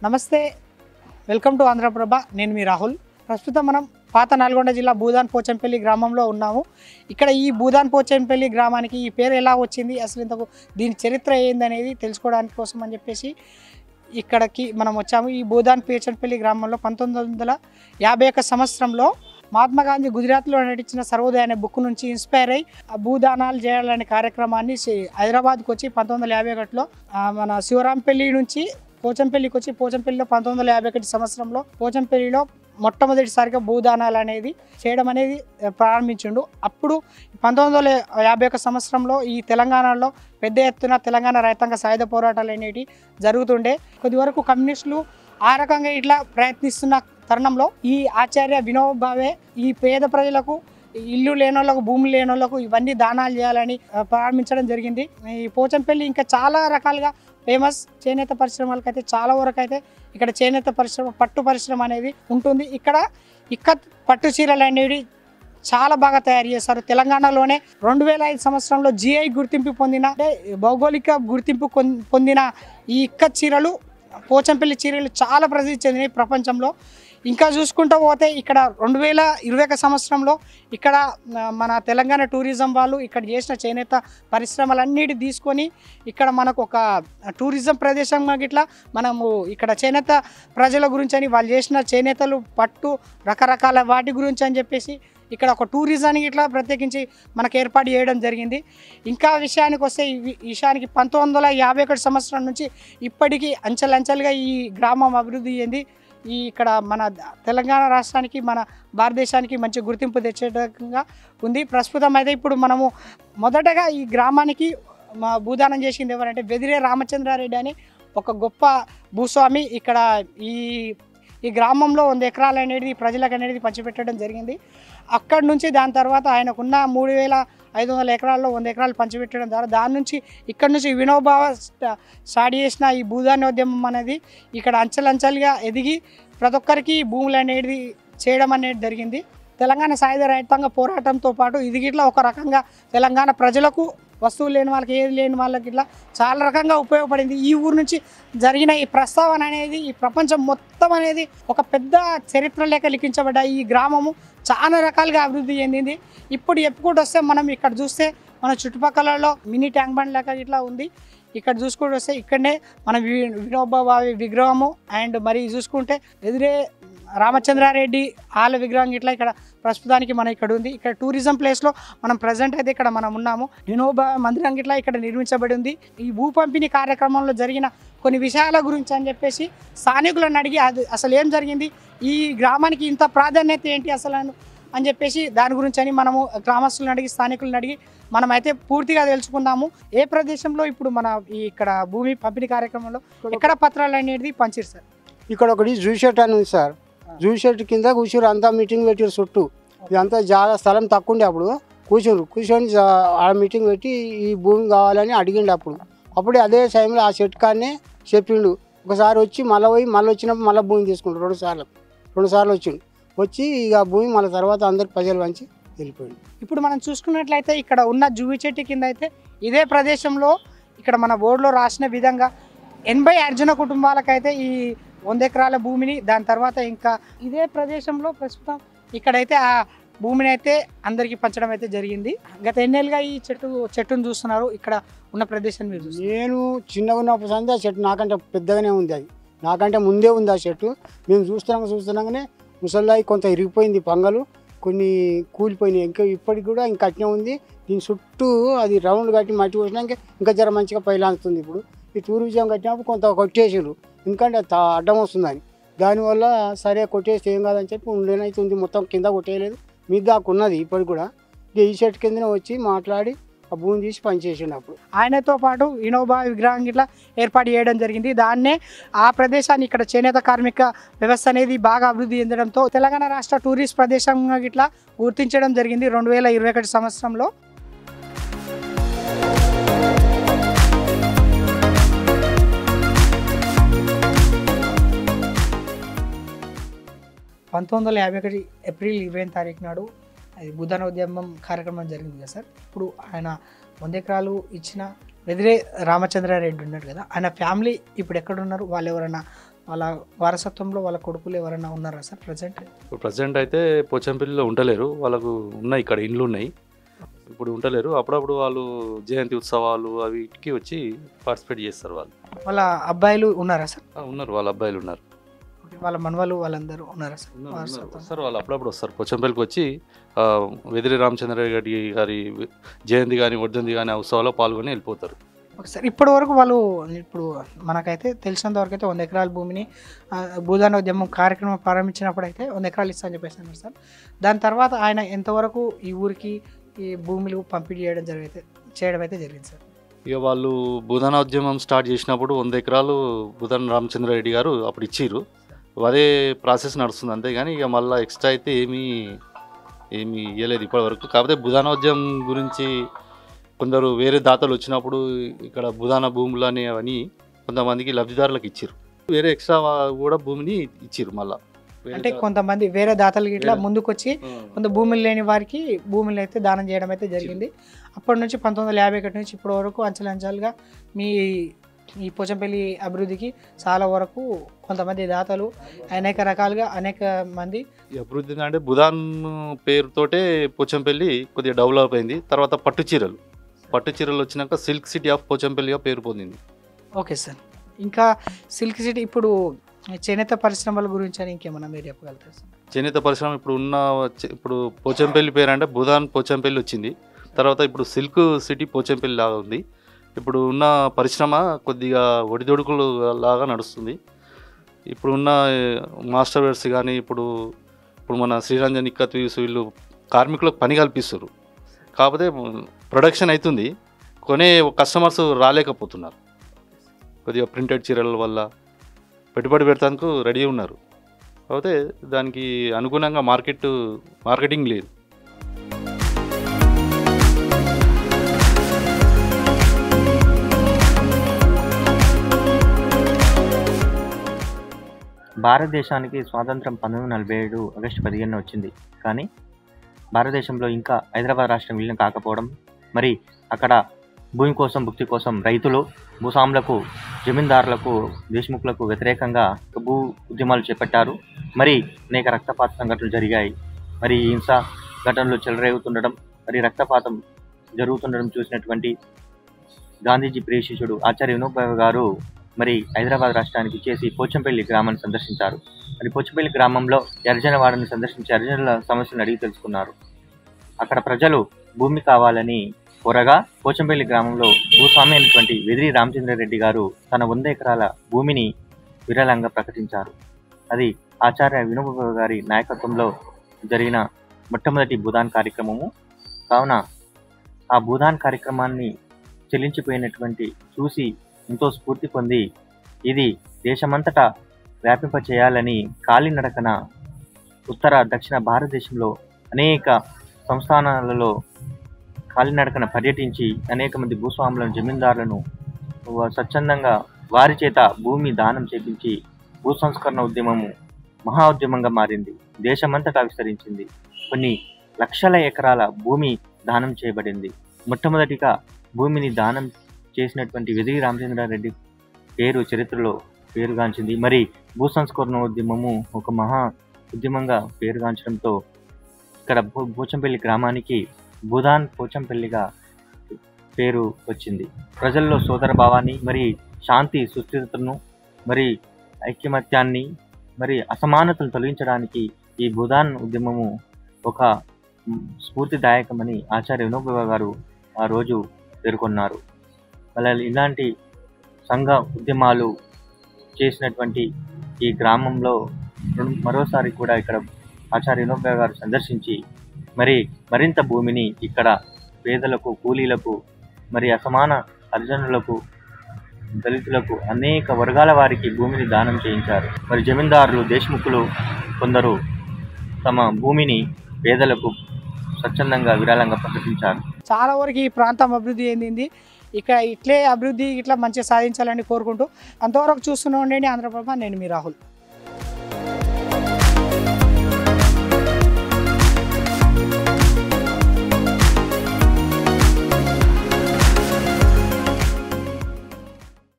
నమస్తే, welcome to Andhraprabha. నేను మీ రాహుల్. ప్రస్తుతం మనం పాత నల్గొండ జిల్లా భూదాన్ పోచంపల్లి గ్రామంలో ఉన్నాము. ఇక్కడ ఈ భూదాన్ పోచంపల్లి గ్రామానికి ఈ పేరు ఎలా వచ్చింది, అసలు ఇంతకు దీని చరిత్ర ఏందనేది తెలుసుకోవడానికి కోసం అని చెప్పేసి ఇక్కడికి మనం వచ్చాము. ఈ భూదాన్ పోచంపల్లి గ్రామంలో 1951 సంవత్సరంలో మహాత్మా గాంధీ గుజరాత్లో నడిచిన సర్వోదయ అనే బుక్ నుంచి ఇన్స్పైర్ అయ్యి భూదానాలు చేయాలనే కార్యక్రమాన్ని హైదరాబాద్కి వచ్చి 1951లో మన శివరాంపల్లి నుంచి పోచంపల్లికి వచ్చి పోచంపల్లిలో 1951 సంవత్సరంలో పోచంపల్లిలో మొట్టమొదటిసారిగా భూదానాలు అనేది చేయడం అనేది ప్రారంభించిండు. అప్పుడు 1951 సంవత్సరంలో ఈ తెలంగాణలో పెద్ద ఎత్తున తెలంగాణ రైతాంగ సాయుధ పోరాటాలు అనేవి జరుగుతుండే. కొద్ది వరకు కమ్యూనిస్టులు ఆ రకంగా ఇట్లా ప్రయత్నిస్తున్న తరుణంలో ఈ ఆచార్య వినోబా భావే ఈ పేద ప్రజలకు, ఇల్లు లేని వాళ్ళకు, భూమి లేని వాళ్ళకు ఇవన్నీ దానాలు చేయాలని ప్రారంభించడం జరిగింది. ఈ పోచంపల్లి ఇంకా చాలా రకాలుగా ఫేమస్ చేనేత పరిశ్రమలకైతే చాలా వరకు అయితే ఇక్కడ చేనేత పరిశ్రమ, పట్టు పరిశ్రమ అనేది ఉంటుంది. ఇక్కడ ఇక్కత్ పట్టు చీరలు అనేవి చాలా బాగా తయారు చేస్తారు. తెలంగాణలోనే 2005 సంవత్సరంలో GI గుర్తింపు పొందిన, అంటే భౌగోళిక గుర్తింపు పొందిన ఈ ఇక్కత్ చీరలు, పోచంపల్లి చీరలు చాలా ప్రసిద్ధి చెందినాయి ప్రపంచంలో. ఇంకా చూసుకుంటూ పోతే ఇక్కడ 2021 సంవత్సరంలో ఇక్కడ మన తెలంగాణ టూరిజం వాళ్ళు ఇక్కడ చేసిన చేనేత పరిశ్రమలన్నిటి తీసుకొని ఇక్కడ మనకు ఒక టూరిజం ప్రదేశంగా ఇట్లా మనము ఇక్కడ చేనేత ప్రజల గురించి అని, వాళ్ళు చేసిన చేనేతలు, పట్టు, రకరకాల వాటి గురించి అని చెప్పేసి ఇక్కడ ఒక టూరిజానికి ఇట్లా ప్రత్యేకించి మనకు ఏర్పాటు చేయడం జరిగింది. ఇంకా విషయానికి వస్తే ఈ విషయానికి 1951 సంవత్సరం నుంచి ఇప్పటికీ అంచెలంచెలుగా ఈ గ్రామం అభివృద్ధి చెంది ఇక్కడ మన తెలంగాణ రాష్ట్రానికి, మన భారతదేశానికి మంచి గుర్తింపు తెచ్చేటంగా ఉంది. ప్రస్తుతం అయితే ఇప్పుడు మనము మొదటగా ఈ గ్రామానికి భూదానం చేసింది ఎవరంటే వెదిరే రామచంద్రారెడ్డి అని ఒక గొప్ప భూస్వామి. ఇక్కడ ఈ గ్రామంలో 100 ఎకరాలు అనేది ప్రజలకు అనేది పంచిపెట్టడం జరిగింది. అక్కడి నుంచి దాని తర్వాత ఆయనకున్న 3500 ఎకరాల్లో 100 ఎకరాలు పంచిపెట్టడం ద్వారా దాని నుంచి ఇక్కడ నుంచి వినోబా స్టార్ట్ చేసిన ఈ భూదానోద్యమం అనేది ఇక్కడ అంచెలంచెలుగా ఎదిగి ప్రతి ఒక్కరికి భూములు అనేది చేయడం అనేది జరిగింది. తెలంగాణ సాయుధ రైతాంగ పోరాటంతో పాటు ఇది ఇట్లా ఒక రకంగా తెలంగాణ ప్రజలకు, వస్తువులు లేని వాళ్ళకి, ఏది లేని వాళ్ళకి ఇట్లా చాలా రకంగా ఉపయోగపడింది. ఈ ఊరు నుంచి జరిగిన ఈ ప్రస్తావన అనేది ఈ ప్రపంచం మొత్తం అనేది ఒక పెద్ద చరిత్ర లేఖ లిఖించబడ్డ ఈ గ్రామము చాలా రకాలుగా అభివృద్ధి చెందింది. ఇప్పుడు చెప్పుకుంటూ వస్తే మనం ఇక్కడ చూస్తే మన చుట్టుపక్కలలో మినీ ట్యాంక్ బండ్ లేక ఇట్లా ఉంది. ఇక్కడ చూసుకుంటూ వస్తే ఇక్కడనే మన వినోబా భావే విగ్రహము, అండ్ మరి చూసుకుంటే ఎదురే రామచంద్రారెడ్డి ఆల విగ్రహం ఇట్లా ఇక్కడ ప్రస్తుతానికి మన ఇక్కడ ఉంది. ఇక్కడ టూరిజం ప్లేస్లో మనం ప్రజెంట్ అయితే ఇక్కడ మనం ఉన్నాము. వినోబా మందిరం ఇట్లా ఇక్కడ నిర్మించబడి ఉంది. ఈ భూ పంపిణీ కార్యక్రమంలో జరిగిన కొన్ని విషయాల గురించి అని చెప్పేసి స్థానికులను అడిగి అది అసలు ఏం జరిగింది, ఈ గ్రామానికి ఇంత ప్రాధాన్యత ఏంటి అసలు అని చెప్పేసి దాని గురించి అని మనము గ్రామస్తులను అడిగి, స్థానికులను అడిగి మనమైతే పూర్తిగా తెలుసుకుందాము. ఏ ప్రదేశంలో ఇప్పుడు మన ఇక్కడ భూమి పంపిణీ కార్యక్రమంలో ఎక్కడ పత్రాలు అనేది పంచారు సార్? ఇక్కడ ఒకటి జూషెట్ అని ఉంది సార్. జూషెట్ కింద కూర్చోరు, అంతా మీటింగ్ పెట్టారు చుట్టూ. ఇదంతా జాగా స్థలం తక్కువ ఉండే అప్పుడు కూర్చొని ఆ మీటింగ్ పెట్టి ఈ భూమి కావాలని అడిగిండు. అప్పుడే అదే టైంలో ఆ చెట్టు కాడనే చెప్పిండు. ఒకసారి వచ్చి మళ్ళీ పోయి మళ్ళీ వచ్చినప్పుడు మళ్ళీ భూమి తీసుకుంటాడు. 2 సార్లు వచ్చి ఇక భూమి మళ్ళీ తర్వాత అందరికి ప్రజలు పంచి వెళ్ళిపోయింది. ఇప్పుడు మనం చూసుకున్నట్లయితే ఇక్కడ ఉన్న జూవి చెట్టు కింద అయితే ఇదే ప్రదేశంలో ఇక్కడ మన బోర్డులో రాసిన విధంగా 80 అర్జున కుటుంబాలకైతే ఈ 100 ఎకరాల భూమిని, దాని తర్వాత ఇంకా ఇదే ప్రదేశంలో ప్రస్తుతం ఇక్కడైతే ఆ భూమిని అయితే అందరికీ పంచడం అయితే జరిగింది. గత ఎన్నేళ్ళుగా ఈ చెట్టును చూస్తున్నారు ఇక్కడ ఉన్న ప్రదేశం మీరు? నేను చిన్నగా ఉన్నప్పుడు సంది ఆ చెట్టు నాకంటే పెద్దగానే ఉంది. అది నాకంటే ముందే ఉంది ఆ చెట్టు. మేము చూస్తున్నాగానే ముసలిదాయి కొంత ఇరిగిపోయింది, పంగలు కొన్ని కూలిపోయినాయి. ఇంకా ఇప్పటికి కూడా ఇంకా అట్నే ఉంది. దీని చుట్టూ అది రౌండ్ కట్టి మట్టి పోసినాక ఇంకా జర మంచిగా పైలాంతుంది. ఇప్పుడు ఈ టూరిజం కట్టినప్పుడు కొంత కొట్టేసారు, ఎందుకంటే అడ్డం వస్తుందని. దానివల్ల సరే కొట్టేస్తే ఏం కాదని చెప్పి ఉండేనైతే ఉంది, మొత్తం కింద కొట్టేయలేదు, మీద దాకా ఉన్నది ఇప్పటికి కూడా. ఈ చెట్టు కిందనే వచ్చి మాట్లాడి ఆ భూమి తీసి పనిచేసిండు. అప్పుడు ఆయనతో పాటు వినోబా విగ్రహం ఇట్లా ఏర్పాటు చేయడం జరిగింది. దాన్నే ఆ ప్రదేశాన్ని ఇక్కడ చేనేత కార్మిక వ్యవస్థ అనేది బాగా అభివృద్ధి చెందడంతో తెలంగాణ రాష్ట్ర టూరిస్ట్ ప్రదేశంగా ఇట్లా గుర్తించడం జరిగింది 2021 సంవత్సరంలో. ఏప్రిల్ 20 నాడు అది భూదానోద్యమం కార్యక్రమం జరిగింది కదా సార్. ఇప్పుడు ఆయన 100 ఎకరాలు ఇచ్చిన వెదిరే రామచంద్రారెడ్డి ఉన్నాడు కదా, ఆయన ఫ్యామిలీ ఇప్పుడు ఎక్కడున్నారు, వాళ్ళు ఎవరైనా వాళ్ళ వారసత్వంలో వాళ్ళ కొడుకులు ఎవరైనా ఉన్నారా సార్ ప్రజెంట్? ఇప్పుడు ప్రజెంట్ అయితే పోచంపల్లిలో ఉండలేరు, వాళ్ళకు ఉన్నాయి ఇక్కడ ఇండ్లు ఉన్నాయి, ఇప్పుడు ఉండలేరు. అప్పుడప్పుడు వాళ్ళు జయంతి ఉత్సవాలు అవిటికి వచ్చి పార్టిసిపేట్ చేస్తారు. వాళ్ళు వాళ్ళ అబ్బాయిలు ఉన్నారా సార్? ఉన్నారు, వాళ్ళ అబ్బాయిలు ఉన్నారు, వాళ్ళ మనవాళ్ళు వాళ్ళందరూ ఉన్నారా సార్? వస్తారు వాళ్ళు అప్పుడప్పుడు వస్తారు పోచంపల్లికి వచ్చి వెదిరి రామచంద్రరెడ్డి గారి జయంతి కానీ వర్ధంతి కానీ ఆ ఉత్సవాల్లో పాల్గొని వెళ్ళిపోతారు. ఓకే సార్, ఇప్పటి వరకు వాళ్ళు ఇప్పుడు మనకైతే తెలిసినంత వరకు అయితే 100 ఎకరాల భూమిని భూదాన ఉద్యమం కార్యక్రమం ప్రారంభించినప్పుడు అయితే 100 ఎకరాలు ఇస్తా అని చెప్పేసి అన్నారు సార్. దాని తర్వాత ఆయన ఎంతవరకు ఈ ఊరికి ఈ భూములు పంపిణీ చేయడం అయితే జరిగింది సార్? ఇక వాళ్ళు భూదాన ఉద్యమం స్టార్ట్ చేసినప్పుడు 100 ఎకరాలు భూదాన రామచంద్రారెడ్డి గారు అప్పుడు ఇచ్చిర్రు. అదే ప్రాసెస్ నడుస్తుంది అంతే, కానీ ఇక మళ్ళీ ఎక్స్ట్రా అయితే ఏమీ ఇవ్వలేదు ఇప్పటి వరకు. కాకపోతే భూదాన ఉద్యమం గురించి కొందరు వేరే దాతలు వచ్చినప్పుడు ఇక్కడ భూదాన భూములు అవన్నీ కొంతమందికి లబ్ధిదారులకు ఇచ్చిర్రు, వేరే ఎక్స్ట్రా కూడా భూమిని ఇచ్చిర్రు. మళ్ళీ అంటే కొంతమంది వేరే దాతలు ఇట్లా ముందుకు వచ్చి కొంత భూములు లేని వారికి భూములు అయితే దానం చేయడం అయితే జరిగింది. అప్పటి నుంచి 1951 నుంచి ఇప్పటి వరకు అంచెలంచెలుగా ఈ పోచంపల్లి అభివృద్ధికి చాలా వరకు కొంతమంది దాతలు అనేక రకాలుగా అనేక మంది అభివృద్ధి అంటే భూదాన్ పేరుతోటే పోచంపల్లి కొద్దిగా డెవలప్ అయింది. తర్వాత పట్టు చీరలు వచ్చినాక సిల్క్ సిటీ ఆఫ్ పోచంపల్లిగా పేరు పొందింది. ఓకే సార్, ఇంకా సిల్క్ సిటీ ఇప్పుడు చేనేత పరిశ్రమల గురించి అని ఇంకేమన్నా మీరు చెప్పగలుగుతారు సార్? చేనేత పరిశ్రమ ఇప్పుడు పోచంపల్లి పేరు అంటే భూదాన్ పోచంపల్లి వచ్చింది. తర్వాత ఇప్పుడు సిల్క్ సిటీ పోచంపల్లి లాగా ఉంది. ఇప్పుడు ఉన్న పరిశ్రమ కొద్దిగా ఒడిదొడుకులు లాగా నడుస్తుంది. ఇప్పుడు ఉన్న మాస్టర్ వేర్స్ కానీ ఇప్పుడు మన శ్రీరంజన్ ఇక్కత్ వీళ్ళు కార్మికులకు పని కల్పిస్తారు. కాకపోతే ప్రొడక్షన్ అవుతుంది, కొనే కస్టమర్స్ రాలేకపోతున్నారు. కొద్దిగా ప్రింటెడ్ చీరల వల్ల పెట్టుబడి పెడతానికి రెడీ ఉన్నారు, కాకపోతే దానికి అనుగుణంగా మార్కెటింగ్ లేదు. భారతదేశానికి స్వాతంత్రం 1947 ఆగస్టు 15 వచ్చింది. కానీ భారతదేశంలో ఇంకా హైదరాబాద్ రాష్ట్రం విలీనం కాకపోవడం, మరి అక్కడ భూమి కోసం భుక్తి కోసం రైతులు భూస్వాములకు జమీందారులకు దేశముఖులకు వ్యతిరేకంగా భూ ఉద్యమాలు చేపట్టారు. మరి అనేక రక్తపాత సంఘటనలు జరిగాయి. మరి హింస ఘటనలు చెలరేగుతుండడం, మరి రక్తపాతం జరుగుతుండడం చూసినటువంటి గాంధీజీ ప్రియ శిష్యుడు ఆచార్య వినోబా గారు మరి హైదరాబాద్ రాష్ట్రానికి చేసి పోచంపల్లి గ్రామాన్ని సందర్శించారు. మరి పోచంపల్లి గ్రామంలో ఎర్రజనవాడని సందర్శించి ఎర్రజనుల సమస్యలను అడిగి తెలుసుకున్నారు. అక్కడ ప్రజలు భూమి కావాలని కోరగా పోచంపల్లి గ్రామంలో భూస్వామి అయినటువంటి వెదిరి రామచంద్రారెడ్డి గారు తన 100 ఎకరాల భూమిని విరాళంగా ప్రకటించారు. అది ఆచార్య వినోబా గారి నాయకత్వంలో జరిగిన మొట్టమొదటి భూదాన్ కార్యక్రమము. కావున ఆ భూదాన్ కార్యక్రమాన్ని చెల్లించిపోయినటువంటి చూసి ఎంతో స్ఫూర్తి పొంది ఇది దేశమంతటా వ్యాపింప చేయాలని కాలినడకన ఉత్తర దక్షిణ భారతదేశంలో అనేక సంస్థానాలలో కాలినడకన పర్యటించి అనేక మంది భూస్వాములను జమీందారులను స్వచ్ఛందంగా వారి చేత భూమి దానం చేపించి భూ సంస్కరణ ఉద్యమము మహా ఉద్యమంగా మారింది. దేశమంతటా విస్తరించింది. కొన్ని లక్షల ఎకరాల భూమి దానం చేయబడింది. మొట్టమొదటిగా భూమిని దానం చేసినటువంటి వెదిరి రామచంద్రారెడ్డి పేరు చరిత్రలో పేరుగాంచింది. మరి భూ సంస్కరణ ఉద్యమము ఒక మహా ఉద్యమంగా పేరుగాంచడంతో ఇక్కడ పోచంపల్లి గ్రామానికి భూదాన్ పోచంపల్లిగా పేరు వచ్చింది. ప్రజల్లో సోదర భావాన్ని, మరి శాంతి సుస్థిరతను, మరి ఐక్యమత్యాన్ని, మరి అసమానతను తొలగించడానికి ఈ భూదాన్ ఉద్యమము ఒక స్ఫూర్తిదాయకమని ఆచార్య వినోబా గారు ఆ రోజు పేర్కొన్నారు. అలాగే ఇలాంటి సంఘ ఉద్యమాలు చేసినటువంటి ఈ గ్రామంలో మరోసారి కూడా ఇక్కడ ఆచార్య వినోబా గారు సందర్శించి మరింత భూమిని ఇక్కడ పేదలకు, కూలీలకు, మరి అసమాన హరిజనులకు, దళితులకు అనేక వర్గాల వారికి భూమిని దానం చేయించారు. మరి జమీందారులు, దేశముఖులు కొందరు తమ భూమిని పేదలకు స్వచ్ఛందంగా విరాళంగా ప్రకటించారు. చాలా వరకు ఈ ప్రాంతం అభివృద్ధి చెందింది. ఇక్కడ ఇట్లే అభివృద్ధి ఇట్లా మంచిగా సాధించాలని కోరుకుంటూ అంతవరకు చూస్తూనే ఉండండి ఆంధ్రప్రభ. నేను మీ రాహుల్.